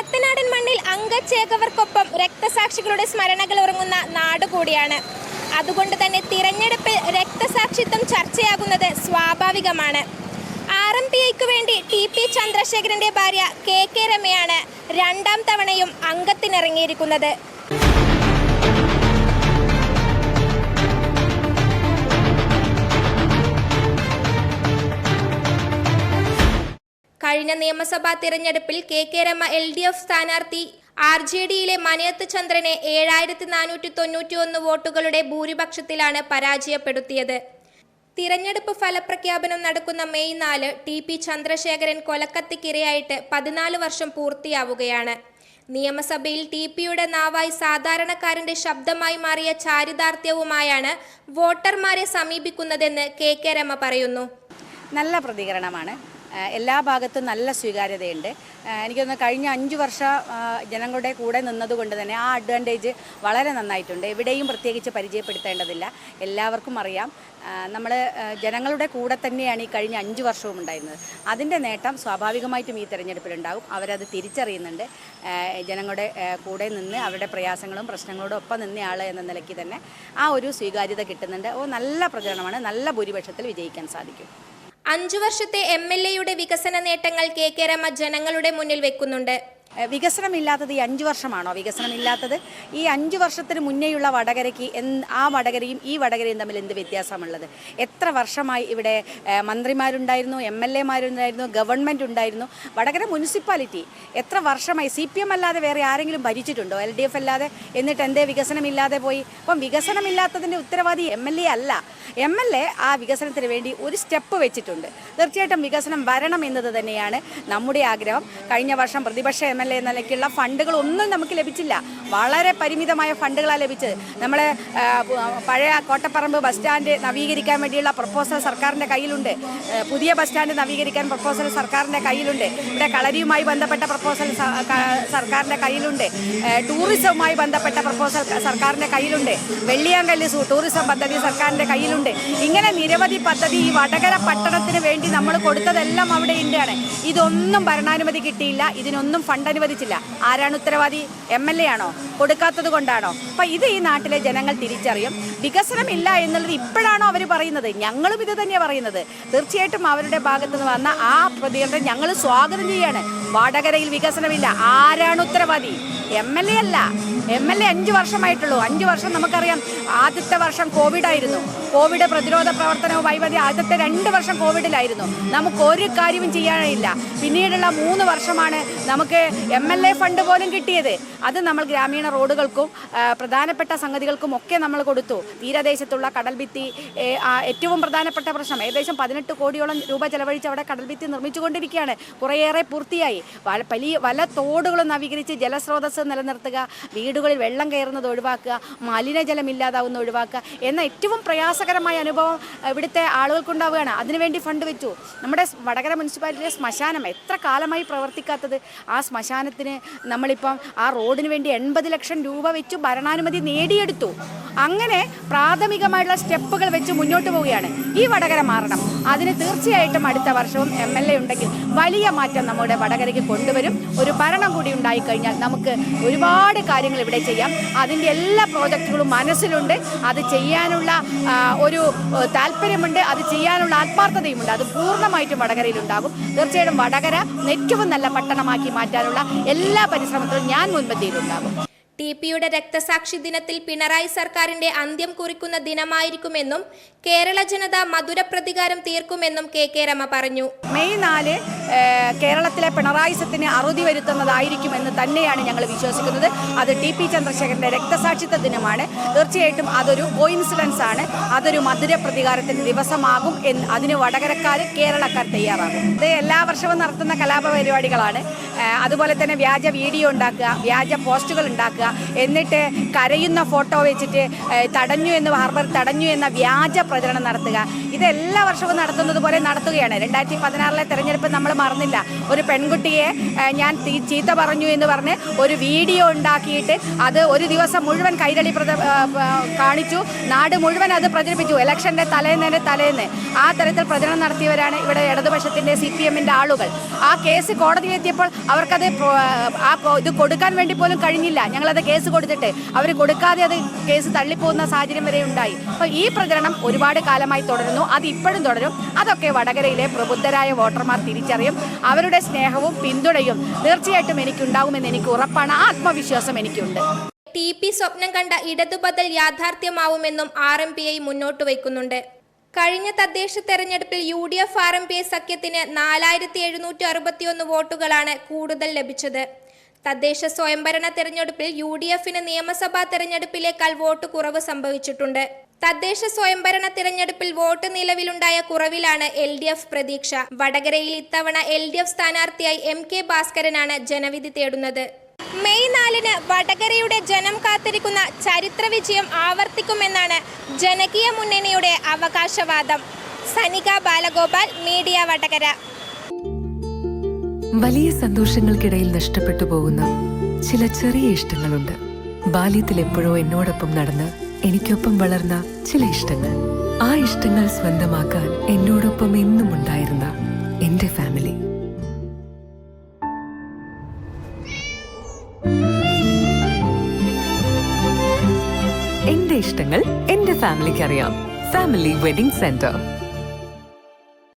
കാക്കനാടൻ മണ്ണിൽ അംഗച്ചേകവർക്കൊപ്പം രക്തസാക്ഷികളുടെ സ്മരണകൾ ഉറങ്ങുന്ന നാടുകൂടിയാണ്. അതുകൊണ്ട് തന്നെ തിരഞ്ഞെടുപ്പിൽ രക്തസാക്ഷിത്വം ചർച്ചയാകുന്നത് സ്വാഭാവികമാണ്. RMPIക്ക് വേണ്ടി TP ചന്ദ്രശേഖരന്റെ ഭാര്യ KK രമയാണ് രണ്ടാം തവണയും അംഗത്തിനിറങ്ങിയിരിക്കുന്നത്. കഴിഞ്ഞ നിയമസഭാ തിരഞ്ഞെടുപ്പിൽ KK രമ LDF സ്ഥാനാർത്ഥി RJDയിലെ മനയത്ത് ചന്ദ്രനെ 7491 വോട്ടുകളുടെ ഭൂരിപക്ഷത്തിലാണ് പരാജയപ്പെടുത്തിയത്. തിരഞ്ഞെടുപ്പ് ഫലപ്രഖ്യാപനം നടക്കുന്ന മെയ് 4 TP ചന്ദ്രശേഖരൻ കൊലക്കത്തിക്കിരയായിട്ട് 14 വർഷം പൂർത്തിയാവുകയാണ്. നിയമസഭയിൽ TPയുടെ നാവായി സാധാരണക്കാരന്റെ ശബ്ദമായി മാറിയ ചാരിതാർത്ഥ്യവുമായാണ് വോട്ടർമാരെ സമീപിക്കുന്നതെന്ന് KK രമ പറയുന്നു. നല്ല പ്രതികരണമാണ്. എല്ലാ ഭാഗത്തും നല്ല സ്വീകാര്യതയുണ്ട്. എനിക്കൊന്ന് കഴിഞ്ഞ 5 വർഷം ജനങ്ങളുടെ കൂടെ നിന്നതുകൊണ്ട് തന്നെ ആ അഡ്വാൻറ്റേജ് വളരെ നന്നായിട്ടുണ്ട്. എവിടെയും പ്രത്യേകിച്ച് പരിചയപ്പെടുത്തേണ്ടതില്ല, എല്ലാവർക്കും അറിയാം. നമ്മൾ ജനങ്ങളുടെ കൂടെ തന്നെയാണ് ഈ കഴിഞ്ഞ 5 വർഷവും ഉണ്ടായിരുന്നത്. അതിൻ്റെ നേട്ടം സ്വാഭാവികമായിട്ടും ഈ തെരഞ്ഞെടുപ്പിലുണ്ടാകും. അവരത് തിരിച്ചറിയുന്നുണ്ട്. ജനങ്ങളുടെ കൂടെ നിന്ന് അവരുടെ പ്രയാസങ്ങളും പ്രശ്നങ്ങളോടും ഒപ്പം നിന്നയാൾ എന്ന നിലയ്ക്ക് തന്നെ ആ ഒരു സ്വീകാര്യത കിട്ടുന്നുണ്ട്. നല്ല പ്രചരണമാണ്. നല്ല ഭൂരിപക്ഷത്തിൽ വിജയിക്കാൻ സാധിക്കും. 5 വർഷത്തെ MLAയുടെ വികസന നേട്ടങ്ങൾ KK രമ ജനങ്ങളുടെ മുന്നിൽ വെക്കുന്നുണ്ട്. വികസനമില്ലാത്തത് ഈ 5 വർഷമാണോ വികസനമില്ലാത്തത്? ഈ 5 വർഷത്തിന് മുന്നേയുള്ള വടകരയ്ക്ക് ആ വടകരയും ഈ വടകരയും തമ്മിൽ എന്ത് വ്യത്യാസമുള്ളത്? എത്ര വർഷമായി ഇവിടെ മന്ത്രിമാരുണ്ടായിരുന്നു, MLAമാരുണ്ടായിരുന്നു, ഗവൺമെൻറ് ഉണ്ടായിരുന്നു. വടകര മുനിസിപ്പാലിറ്റി എത്ര വർഷമായി CPM അല്ലാതെ വേറെ ആരെങ്കിലും ഭരിച്ചിട്ടുണ്ടോ? LDF അല്ലാതെ. എന്നിട്ട് എന്തേ വികസനമില്ലാതെ പോയി? അപ്പം വികസനമില്ലാത്തതിൻ്റെ ഉത്തരവാദി MLA അല്ല. MLA ആ വികസനത്തിന് വേണ്ടി ഒരു സ്റ്റെപ്പ് വെച്ചിട്ടുണ്ട്. തീർച്ചയായിട്ടും വികസനം വരണം എന്നത് തന്നെയാണ് നമ്മുടെ ആഗ്രഹം. കഴിഞ്ഞ വർഷം പ്രതിപക്ഷ MLA എന്ന നിലയ്ക്കുള്ള ഫണ്ടുകളൊന്നും നമുക്ക് ലഭിച്ചില്ല. വളരെ പരിമിതമായ ഫണ്ടുകളാണ് ലഭിച്ചത്. നമ്മളെ പഴയ കോട്ടപ്പറമ്പ് ബസ് സ്റ്റാൻഡ് നവീകരിക്കാൻ വേണ്ടിയുള്ള പ്രപ്പോസൽ സർക്കാരിൻ്റെ കയ്യിലുണ്ട്. പുതിയ ബസ് സ്റ്റാൻഡ് നവീകരിക്കാൻ പ്രപ്പോസൽ സർക്കാരിൻ്റെ കയ്യിലുണ്ട്. ഇവിടെ കളരിയുമായി ബന്ധപ്പെട്ട പ്രപ്പോസൽ സർക്കാരിൻ്റെ കയ്യിലുണ്ട്. ടൂറിസവുമായി ബന്ധപ്പെട്ട പ്രപ്പോസൽ സർക്കാരിൻ്റെ കയ്യിലുണ്ട്. വെള്ളിയാങ്കല്ല് ടൂറിസം പദ്ധതി സർക്കാരിൻ്റെ കയ്യിലുണ്ട്. ഇങ്ങനെ നിരവധി പദ്ധതി ഈ വടകര പട്ടണത്തിന് വേണ്ടി നമ്മൾ കൊടുത്തതെല്ലാം അവിടെ ഉണ്ട്. ഇതൊന്നും ഭരണാനുമതി കിട്ടിയില്ല. ഇതിനൊന്നും ഫണ്ട് അനുവദിച്ചില്ല. ആരാണ് ഉത്തരവാദി? MLA ആണോ? കൊടുക്കാത്തത് കൊണ്ടാണോ? അപ്പം ഇത് ഈ നാട്ടിലെ ജനങ്ങൾ തിരിച്ചറിയും. വികസനമില്ല എന്നുള്ളത് ഇപ്പോഴാണോ അവർ പറയുന്നത്? ഞങ്ങളും ഇത് തന്നെയാണ് പറയുന്നത്. തീർച്ചയായിട്ടും അവരുടെ ഭാഗത്ത് നിന്ന് വന്ന ആ പ്രതികരണം ഞങ്ങൾ സ്വാഗതം ചെയ്യാണ്. വടകരയിൽ വികസനമില്ല. ആരാണ് ഉത്തരവാദി? MLA അല്ല. MLA 5 വർഷമായിട്ടുള്ളൂ. 5 വർഷം നമുക്കറിയാം. ആദ്യത്തെ വർഷം കോവിഡായിരുന്നു. കോവിഡ് പ്രതിരോധ പ്രവർത്തനവുമായി ആദ്യത്തെ 2 വർഷം കോവിഡിലായിരുന്നു. നമുക്ക് ഒരു കാര്യവും ചെയ്യാനില്ല. പിന്നീടുള്ള 3 വർഷമാണ് നമുക്ക് MLA ഫണ്ട് പോലും കിട്ടിയത്. അത് നമ്മൾ ഗ്രാമീണ റോഡുകൾക്കും പ്രധാനപ്പെട്ട സംഗതികൾക്കും ഒക്കെ നമ്മൾ കൊടുത്തു. തീരദേശത്തുള്ള കടൽഭിത്തി ഏറ്റവും പ്രധാനപ്പെട്ട പ്രശ്നം. ഏകദേശം 18 കോടിയോളം രൂപ ചെലവഴിച്ച് അവിടെ കടൽഭിത്തി നിർമ്മിച്ചുകൊണ്ടിരിക്കുകയാണ്. കുറേയേറെ പൂർത്തിയായി. പല തോടുകളും നവീകരിച്ച് ജലസ്രോതസ് നിലനിർത്തുക, വീടുകളിൽ വെള്ളം കയറുന്നത് ഒഴിവാക്കുക, മലിനജലം ഇല്ലാതാവുന്ന ഒഴിവാക്കുക എന്ന ഏറ്റവും പ്രയാസകരമായ അനുഭവം ഇവിടുത്തെ ആളുകൾക്കുണ്ടാവുകയാണ്. അതിനുവേണ്ടി ഫണ്ട് വെച്ചു. നമ്മുടെ വടകര മുനിസിപ്പാലിറ്റിയിലെ ശ്മശാനം എത്ര കാലമായി പ്രവർത്തിക്കാത്തത്? ആ ശ്മശാനത്തിന് നമ്മളിപ്പം ആ റോഡിന് വേണ്ടി 80 ലക്ഷം രൂപ വെച്ചു ഭരണാനുമതി നേടിയെടുത്തു. അങ്ങനെ പ്രാഥമികമായിട്ടുള്ള സ്റ്റെപ്പുകൾ വെച്ച് മുന്നോട്ട് പോവുകയാണ്. ഈ വടകര മാറണം. അതിന് തീർച്ചയായിട്ടും അടുത്ത വർഷവും MLA ഉണ്ടെങ്കിൽ വലിയ മാറ്റം നമ്മുടെ വടകരയ്ക്ക് കൊണ്ടുവരും. ഒരു ഭരണം കൂടി ഉണ്ടായിക്കഴിഞ്ഞാൽ നമുക്ക് ഒരുപാട് കാര്യങ്ങൾ ഇവിടെ ചെയ്യാം. അതിൻ്റെ എല്ലാ പ്രോജക്റ്റുകളും മനസ്സിലുണ്ട്. അത് ചെയ്യാനുള്ള ഒരു താല്പര്യമുണ്ട്. അത് ചെയ്യാനുള്ള ആത്മാർത്ഥതയുമുണ്ട്. അത് പൂർണ്ണമായിട്ടും വടകരയിലുണ്ടാകും. തീർച്ചയായിട്ടും വടകര ഏറ്റവും നല്ല പട്ടണമാക്കി മാറ്റാനുള്ള എല്ലാ പരിശ്രമത്തിലും ഞാൻ മുൻപന്തിയിലുണ്ടാകും. TPയുടെ രക്തസാക്ഷി ദിനത്തിൽ പിണറായി സർക്കാരിന്റെ അന്ത്യം കുറിക്കുന്ന ദിനമായിരിക്കുമെന്നും കേരള ജനത മധുര പ്രതികാരം തീർക്കുമെന്നും KK രമ പറഞ്ഞു. മെയ് 4 കേരളത്തിലെ പിണറായിസത്തിന് അറുതി വരുത്തുന്നതായിരിക്കുമെന്ന് തന്നെയാണ് ഞങ്ങൾ വിശ്വസിക്കുന്നത്. അത് TP ചന്ദ്രശേഖരന്റെ രക്തസാക്ഷിത്വ ദിനമാണ്. തീർച്ചയായിട്ടും അതൊരു കോയിൻസിഡൻസ് ആണ്. അതൊരു മധുര പ്രതികാരത്തിന്റെ ദിവസമാകും. അതിന് വടകരക്കാർ, കേരളക്കാർ തയ്യാറാകും. ഇത് എല്ലാ വർഷവും നടത്തുന്ന കലാപ പരിപാടികളാണ്. അതുപോലെ തന്നെ വ്യാജ വീഡിയോ ഉണ്ടാക്കുക, വ്യാജ പോസ്റ്റുകൾ ഉണ്ടാക്കുക, എന്നിട്ട് കരയുന്ന ഫോട്ടോ വെച്ചിട്ട് തടഞ്ഞു എന്ന് ഹാർബർ തടഞ്ഞു എന്ന വ്യാജ പ്രചരണം നടത്തുക. ഇത് എല്ലാ വർഷവും നടത്തുന്നത് പോലെ നടത്തുകയാണ്. 2016 തെരഞ്ഞെടുപ്പ് നമ്മൾ മറന്നില്ല. ഒരു പെൺകുട്ടിയെ ഞാൻ ചീത്ത പറഞ്ഞു എന്ന് പറഞ്ഞ് ഒരു വീഡിയോ ഉണ്ടാക്കിയിട്ട് അത് ഒരു ദിവസം മുഴുവൻ കൈരളി കാണിച്ചു. നാട് മുഴുവൻ അത് പ്രചരിപ്പിച്ചു. ഇലക്ഷൻ്റെ തലേന്ന് ആ തരത്തിൽ പ്രചരണം നടത്തിയവരാണ് ഇവിടെ ഇടതുപക്ഷത്തിൻ്റെ CPMൻ്റെ ആളുകൾ. ആ കേസ് കോടതിയിലെത്തിയപ്പോൾ അവർക്കത് ഇത് കൊടുക്കാൻ വേണ്ടി പോലും കഴിഞ്ഞില്ല. ഞങ്ങളത് കേസ് കൊടുത്തിട്ട് അവർ കൊടുക്കാതെ അത് കേസ് തള്ളിപ്പോകുന്ന സാഹചര്യം വരെ ഉണ്ടായി. അപ്പോൾ ഈ പ്രചരണം ഒരുപാട് കാലമായി തുടരുന്നു. അത് ഇപ്പോഴും തുടരും. അതൊക്കെ വടകരയിലെ പ്രബുദ്ധരായ വോട്ടർമാർ തിരിച്ചറിയും. അവരുടെ സ്നേഹവും പിന്തുണയും തീർച്ചയായിട്ടും എനിക്കുണ്ടാകുമെന്ന് എനിക്ക് ഉറപ്പാണ്. ആ ആത്മവിശ്വാസം എനിക്കുണ്ട്. TP സ്വപ്നം കണ്ട ഇടതുബദൽ യാഥാർത്ഥ്യമാവുമെന്നും RMPI മുന്നോട്ട് വയ്ക്കുന്നുണ്ട്. കഴിഞ്ഞ തദ്ദേശ തെരഞ്ഞെടുപ്പിൽ UDF RMPI സഖ്യത്തിന് 4761 വോട്ടുകളാണ് കൂടുതൽ ലഭിച്ചത്. തദ്ദേശ സ്വയംഭരണ തെരഞ്ഞെടുപ്പിൽ UDFന് നിയമസഭാ തെരഞ്ഞെടുപ്പിലേക്കാൾ വോട്ട് കുറവ് സംഭവിച്ചിട്ടുണ്ട്. തദ്ദേശ സ്വയംഭരണ തിരഞ്ഞെടുപ്പിൽ വോട്ട് നിലവിലുണ്ടായ കുറവിലാണ് LDF പ്രതീക്ഷ. വടകരയിൽ ഇത്തവണ LDF സ്ഥാനാർത്ഥിയായി MK ഭാസ്കരനാണ് ജനവിധി തേടുന്നത്. മെയ് 4-ന് വടകരയുടെ ജനം കാത്തിരിക്കുന്ന ചരിത്ര വിജയം ആവർത്തിക്കുമെന്നാണ് ജനകീയ മുന്നണിയുടെ അവകാശവാദം. സനിക ബാലഗോപാൽ, മീഡിയ വടകര. വലിയ സന്തോഷങ്ങൾക്കിടയിൽ നഷ്ടപ്പെട്ടു പോകുന്ന ചില ചെറിയ ഇഷ്ടങ്ങളുണ്ട്. ബാല്യത്തിൽ എപ്പോഴോ എന്നോടൊപ്പം നടന്ന് എനിക്കൊപ്പം വളർന്ന ചില ഇഷ്ടങ്ങൾ. ആ ഇഷ്ടങ്ങൾ സ്വന്തമാക്കാൻ എന്നോടൊപ്പം എന്നും ഉണ്ടായിരുന്ന എന്റെ ഫാമിലി. എന്റെ ഇഷ്ടങ്ങൾ എന്റെ ഫാമിലിക്ക് അറിയാം. Family wedding centre.